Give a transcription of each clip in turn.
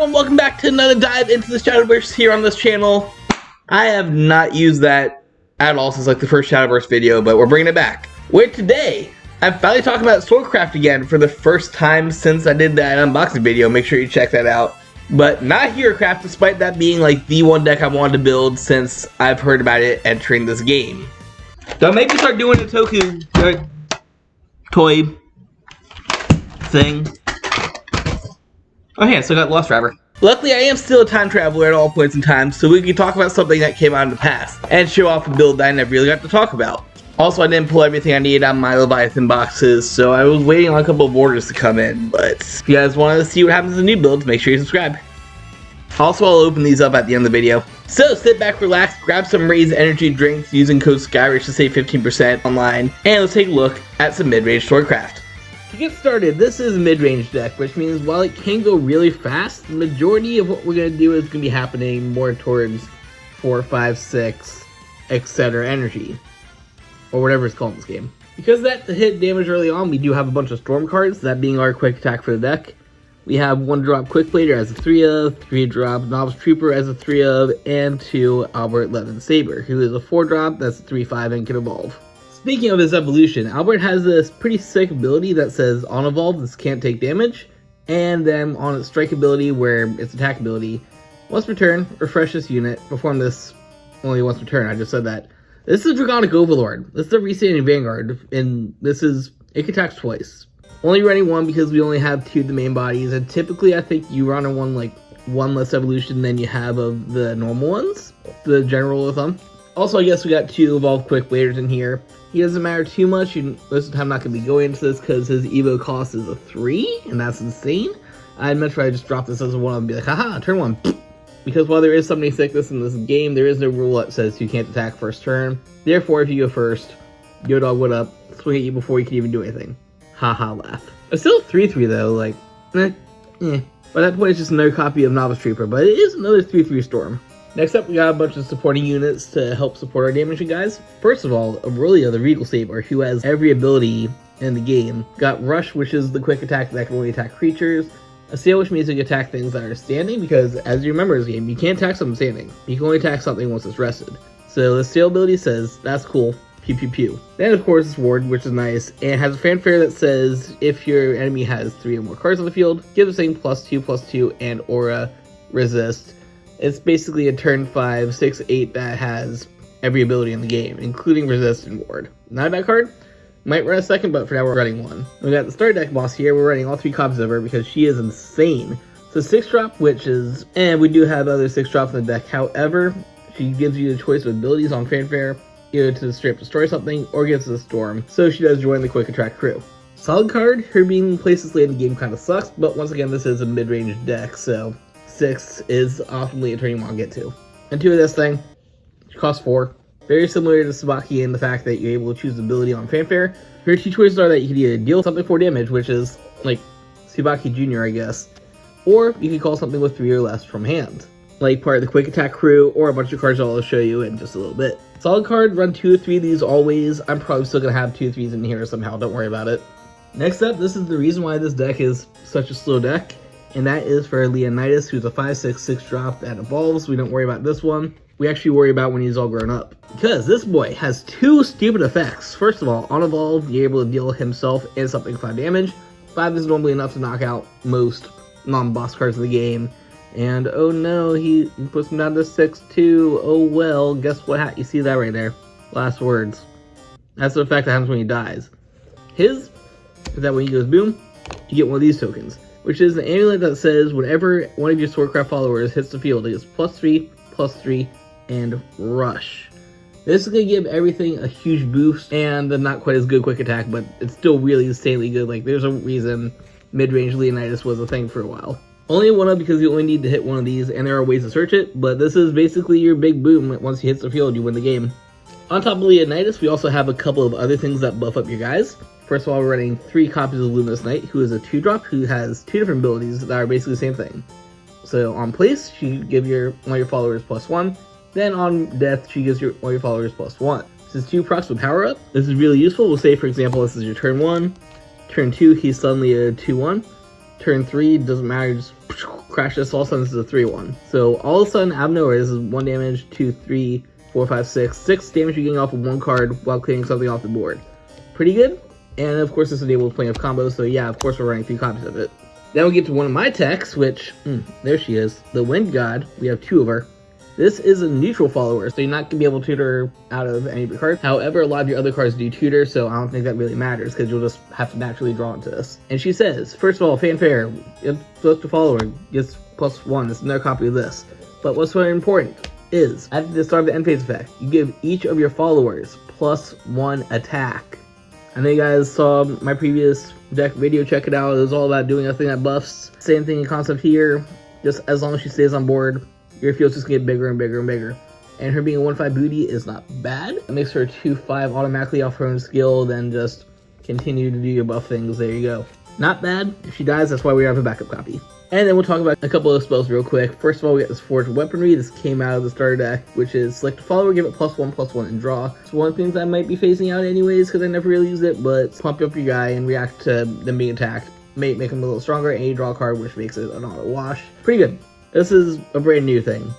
everyone, welcome back to another dive into the Shadowverse here on this channel. I have not used that at all since like the first Shadowverse video, but we're bringing it back. Where today, I'm finally talking about Swordcraft again for the first time since I did that unboxing video. Make sure you check that out. But not HeroCraft, despite that being like the one deck I wanted to build since I've heard about it entering this game. Don't make me start doing the Toku toy thing. Oh yeah, so I got Lost Driver. Luckily, I am still a time traveler at all points in time, so we can talk about something that came out in the past, and show off a build that I never really got to talk about. Also, I didn't pull everything I needed out of my Leviathan boxes, so I was waiting on a couple of orders to come in, but if you guys want to see what happens in new builds, make sure you subscribe. Also, I'll open these up at the end of the video. So, sit back, relax, grab some raised energy drinks using code SKYRICH to save 15% online, and let's take a look at some mid-range Swordcraft. To get started, this is a mid-range deck, which means while it can go really fast, the majority of what we're going to do is going to be happening more towards 4, 5, 6, etc. energy. Or whatever it's called in this game. Because that to hit damage early on, we do have a bunch of storm cards, that being our quick attack for the deck. We have 1-drop Quick Blader as a 3-of, 3-drop Novice Trooper as a 3-of, and 2 Albert Levin Saber, who is a 4-drop that's a 3-5 and can evolve. Speaking of his evolution, Albert has this pretty sick ability that says on evolve, this can't take damage, and then on its strike ability, where its attack ability, once per turn, refresh this unit, perform this only once per turn, I just said that. This is Dragonic Overlord. This is the Restanding Vanguard, and this is, it can attack twice. Only running one because we only have 2 of the main bodies, and typically I think you run on one like one less evolution than you have of the normal ones, the general rule of thumb. Also, I guess we got 2 evolved Quick Bladers in here. He doesn't matter too much. Most of the time, I'm not going to be going into this because his Evo cost is a 3, and that's insane. I'd much rather just drop this as a 1 and be like, haha, turn 1. Because while there is summoning sickness in this game, there is no rule that says you can't attack first turn. Therefore, if you go first, Yo Dog, what up? Swing at you before you can even do anything. Haha, laugh. It's still 3-3 though, like, By that point, it's just another copy of Novice Trooper, but it is another 3-3 Storm. Next up, we got a bunch of supporting units to help support our damage, guys. First of all, Aurelia, the Regal Saber, who has every ability in the game. Got Rush, which is the quick attack that can only attack creatures. Assail, which means you can attack things that are standing, because as you remember in this game, you can't attack something standing. You can only attack something once it's rested. So the Assail ability says, that's cool, pew pew pew. Then of course, Ward, which is nice, and it has a fanfare that says, if your enemy has 3 or more cards on the field, give the same +2/+2 and aura resist. It's basically a turn 5, 6, 8 that has every ability in the game, including resist and ward. Not a bad card. Might run a second, but for now we're running 1. We got the Star Deck boss here. We're running all 3 copies of her because she is insane. So 6-drop witches, and we do have other 6-drops in the deck. However, she gives you the choice of abilities on fanfare, either to straight up destroy something or gives us a storm. So she does join the quick attract crew. Solid card. Her being placed this late in the game kind of sucks, but once again, this is a mid-range deck, so 6 is optimally a turn you want to get to. And 2 of this thing, which costs 4. Very similar to Sabaki in the fact that you're able to choose ability on fanfare. Your 2 choices are that you can either deal something for damage, which is like Sabaki Jr., I guess, or you can call something with 3 or less from hand, like part of the quick attack crew, or a bunch of cards I'll show you in just a little bit. Solid card, run 2 or 3 of these always. I'm probably still going to have 2 or 3s in here somehow, don't worry about it. Next up, this is the reason why this deck is such a slow deck. And that is for Leonidas, who's a 5/6 6-drop that evolves. We don't worry about this one. We actually worry about when he's all grown up. Because this boy has 2 stupid effects. First of all, on evolve, you're able to deal himself and something 5 damage. 5 is normally enough to knock out most non-boss cards in the game. And oh no, he puts him down to 6/2. Oh well, guess what? You see that right there. Last words. That's the effect that happens when he dies. His is that when he goes boom, you get one of these tokens, which is an amulet that says whenever one of your Swordcraft followers hits the field, it gets +3/+3, and rush. This is going to give everything a huge boost, and the not quite as good quick attack, but it's still really insanely good. Like, there's a reason mid-range Leonidas was a thing for a while. Only 1 up because you only need to hit 1 of these, and there are ways to search it, but this is basically your big boom. Once he hits the field, you win the game. On top of Leonidas, we also have a couple of other things that buff up your guys. First of all, we're running 3 copies of Luminous Knight, who is a 2-drop, who has 2 different abilities that are basically the same thing. So on place, she give one of your followers +1. Then on death, she gives one of your followers +1. This is 2 procs with power up. This is really useful. We'll say, for example, this is your turn 1. Turn 2, he's suddenly a 2/1. Turn 3, doesn't matter, just crash this, all of a sudden this is a 3-1. So all of a sudden, out of nowhere, this is 1 damage, 2, 3, 4, 5, 6. 6 damage you're getting off of 1 card while clearing something off the board. Pretty good. And of course, this is able to play with combos, so yeah, of course we're running 3 copies of it. Then we get to one of my techs, which, there she is, the Wind God. We have 2 of her. This is a neutral follower, so you're not going to be able to tutor out of any of your cards. However, a lot of your other cards do tutor, so I don't think that really matters, because you'll just have to naturally draw into this. And she says, first of all, fanfare, it's supposed to follower, gets +1, it's another copy of this. But what's very important is, at the start of the end phase effect, you give each of your followers +1 attack. I know you guys saw my previous deck video, check it out. It was all about doing a thing that buffs. Same thing in concept here, just as long as she stays on board, your field's just get bigger and bigger and bigger. And her being a 1/5 booty is not bad. It makes her a 2/5 automatically off her own skill, then just continue to do your buff things. There you go. Not bad. If she dies, that's why we have a backup copy. And then we'll talk about a couple of spells real quick. First of all, we got this Forged Weaponry. This came out of the starter deck, which is select a follower, give it +1/+1, and draw. It's one of the things I might be phasing out anyways, because I never really use it, but pump up your guy and react to them being attacked. Make him a little stronger, and you draw a card, which makes it an auto wash. Pretty good. This is a brand new thing.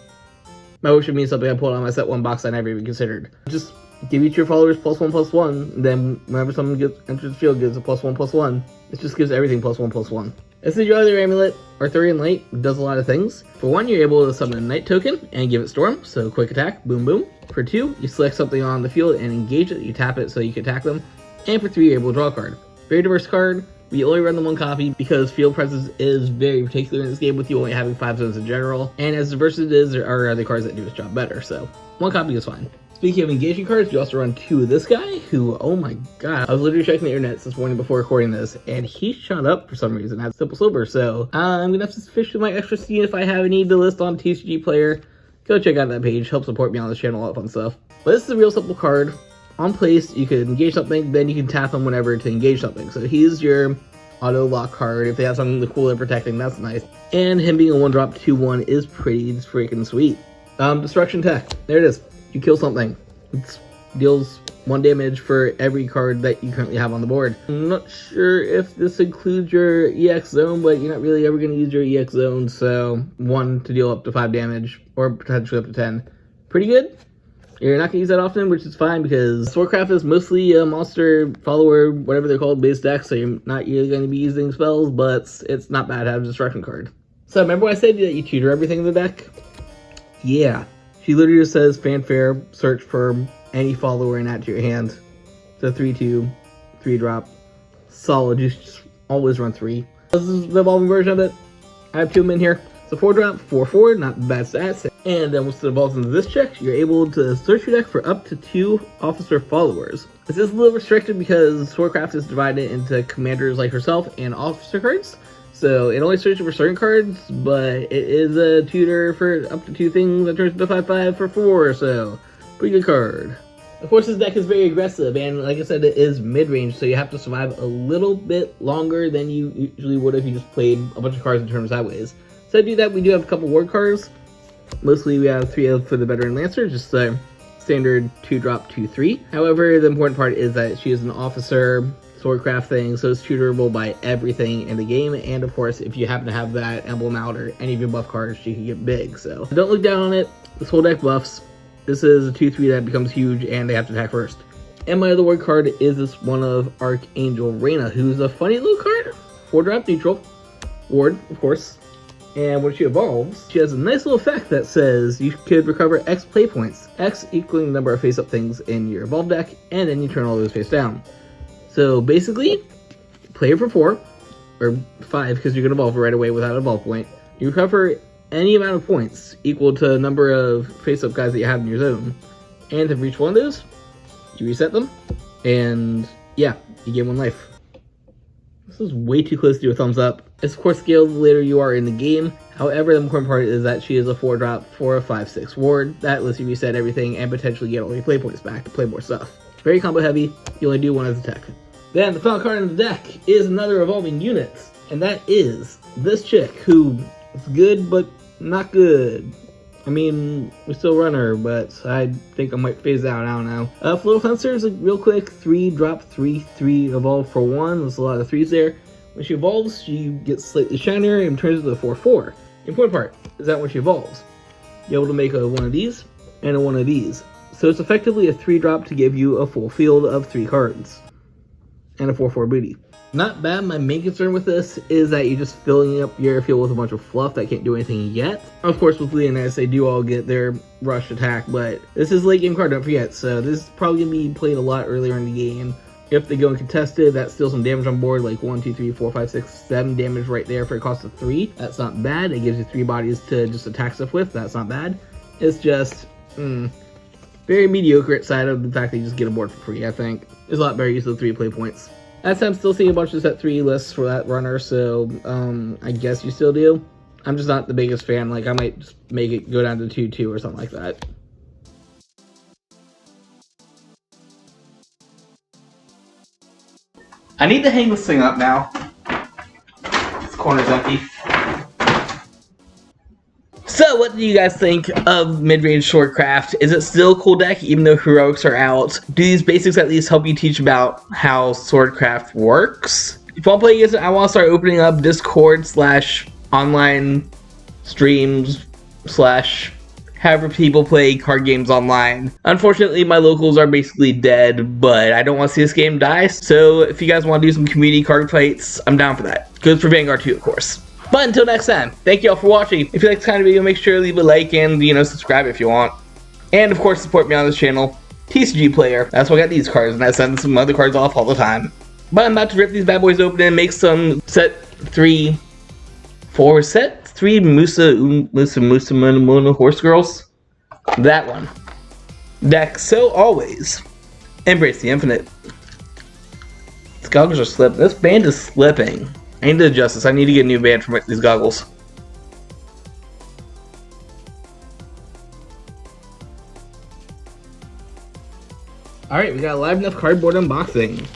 My wish would mean something I pulled out of my set 1 box I never even considered. Just give each of your followers +1/+1, and then whenever someone enters the field, gives a +1/+1. It just gives everything +1/+1. This is your other amulet. Arthurian Light does a lot of things. For 1, you're able to summon a Knight token and give it Storm, so quick attack, boom boom. For 2, you select something on the field and engage it, you tap it so you can attack them. And for 3, you're able to draw a card. Very diverse card. We only run the 1 copy because field presence is very particular in this game with you only having 5 zones in general. And as diverse as it is, there are other cards that do its job better, so 1 copy is fine. Speaking of engaging cards, you also run 2 of this guy, who, oh my god, I was literally checking the internet this morning before recording this, and he shot up for some reason at Simple Silver, so I'm gonna have to fish with my extra see if I have any to list on TCG Player. Go check out that page, help support me on this channel, all that fun stuff. But this is a real simple card. On place, you can engage something, then you can tap him whenever to engage something. So he's your auto lock card. If they have something cool they're protecting, that's nice. And him being a 1-drop 2/1 is pretty freaking sweet. Destruction tech, there it is. You kill something, it deals 1 damage for every card that you currently have on the board. I'm not sure if this includes your EX zone, but you're not really ever going to use your EX zone, so 1 to deal up to 5 damage, or potentially up to 10. Pretty good. You're not going to use that often, which is fine, because Swordcraft is mostly a monster follower, whatever they're called, base deck, so you're not really going to be using spells, but it's not bad to have a destruction card. So remember when I said that you tutor everything in the deck? Yeah. She literally just says, fanfare, search for any follower and add to your hand. It's a 3/2, 3-drop. Solid, you just always run 3. This is the evolving version of it. I have 2 of them in here. It's a 4-drop, 4/4, not bad stats. And then once it evolves into this check, you're able to search your deck for up to 2 officer followers. This is a little restricted because Swordcraft is divided into commanders like herself and officer cards. So it only searches for certain cards, but it is a tutor for up to 2 things that turns into 5/5 for 4, so pretty good card. Of course, this deck is very aggressive, and like I said, it is mid-range, so you have to survive a little bit longer than you usually would if you just played a bunch of cards in terms sideways. So to do that, we do have a couple ward cards. Mostly we have 3 for the Veteran Lancer, just a standard 2-drop 2/3. However, the important part is that she is an officer Swordcraft thing, so it's tutorable by everything in the game, and of course, if you happen to have that emblem out or any of your buff cards, she can get big, so don't look down on it. This whole deck buffs. This is a 2/3 that becomes huge, and they have to attack first. And my other word card is this one of Archangel Reyna, who's a funny little card. 4-drop neutral, ward, of course. And when she evolves, she has a nice little effect that says you could recover X play points, X equaling the number of face-up things in your evolved deck, and then you turn all those face down. So basically, play it for 4, or 5, because you can evolve right away without an evolve point. You recover any amount of points equal to the number of face-up guys that you have in your zone. And to reach one of those, you reset them, and yeah, you gain 1 life. This is way too close to do a thumbs up. It's of course scaled the later you are in the game. However, the important part is that she is a 4-drop for a 5/6 ward. That lets you reset everything and potentially get all your play points back to play more stuff. Very combo heavy, you only do 1 as a tech. Then the final card in the deck is another evolving unit, and that is this chick, who is good but not good. I mean, we still run her, but I think I might phase out, I don't know. Flow Fencer is a real quick 3-drop 3/3 evolve for 1. There's a lot of 3s there. When she evolves, she gets slightly shinier and turns into a 4/4. The important part is that when she evolves, you're able to make a one of these and a one of these. So it's effectively a 3-drop to give you a full field of 3 cards. And a 4/4 booty. Not bad. My main concern with this is that you're just filling up your field with a bunch of fluff that can't do anything yet. Of course, with Leonidas, they do all get their rush attack, but this is a late game card, don't forget. So this is probably going to be played a lot earlier in the game. If they go uncontested, that's still some damage on board, like 1, 2, 3, 4, 5, 6, 7 damage right there for a cost of 3. That's not bad. It gives you 3 bodies to just attack stuff with. That's not bad. It's just, very mediocre side of the fact that you just get a board for free, I think. There's a lot better use of 3 play points. I'm still seeing a bunch of set 3 lists for that runner, so I guess you still do. I'm just not the biggest fan. Like, I might just make it go down to 2/2 or something like that. I need to hang this thing up now. This corner's empty. So, what do you guys think of Midrange Swordcraft? Is it still a cool deck even though heroics are out? Do these basics at least help you teach about how Swordcraft works? If you want to play against it, I want to start opening up Discord / online streams / however people play card games online. Unfortunately, my locals are basically dead, but I don't want to see this game die. So if you guys want to do some community card fights, I'm down for that. Good for Vanguard too, of course. But until next time, thank you all for watching. If you like this kind of video, make sure to leave a like and, subscribe if you want. And of course, support me on this channel. TCG player. That's why I got these cards, and I send some other cards off all the time. But I'm about to rip these bad boys open and make some set 3 Musa Horse Girls. That one. Deck, so always embrace the infinite. These goggles are slipping. This band is slipping. I need to adjust this. I need to get a new band for these goggles. Alright, we got a live enough cardboard unboxing.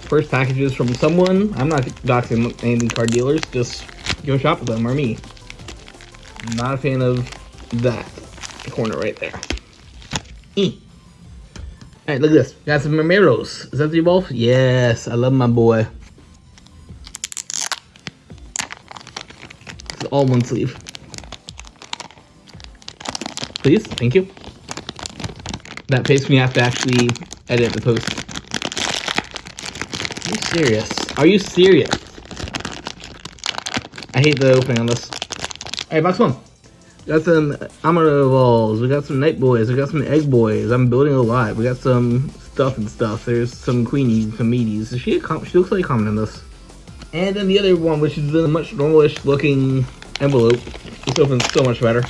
First packages from someone. I'm not doxing any card dealers. Just go shop with them or me. I'm not a fan of that corner right there. Alright, look at this. Got some Memeros. Is that the Evolve? Yes, I love my boy. It's all one sleeve. Please, thank you. That makes me have to actually edit the post. Are you serious? Are you serious? I hate the opening on this. Alright, box 1. Got some Amara Evolves. We got some Night Boys. We got some Egg Boys. I'm building a lot. We got some stuff and stuff. There's some Queenies, some Meaties. She looks like common in this. And then the other one, which is a much normalish looking envelope. This opens so much better.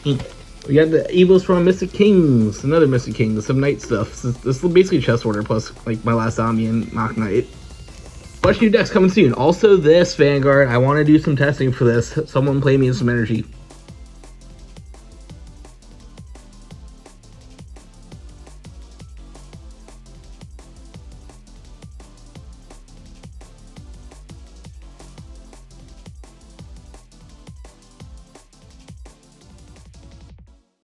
We got the Evils from Mystic Kings. Another Mystic Kings. Some Knight stuff. This is basically chest order plus like my last Zombie and Mock Knight. Bunch of new decks coming soon. Also this Vanguard. I want to do some testing for this. Someone play me in some energy.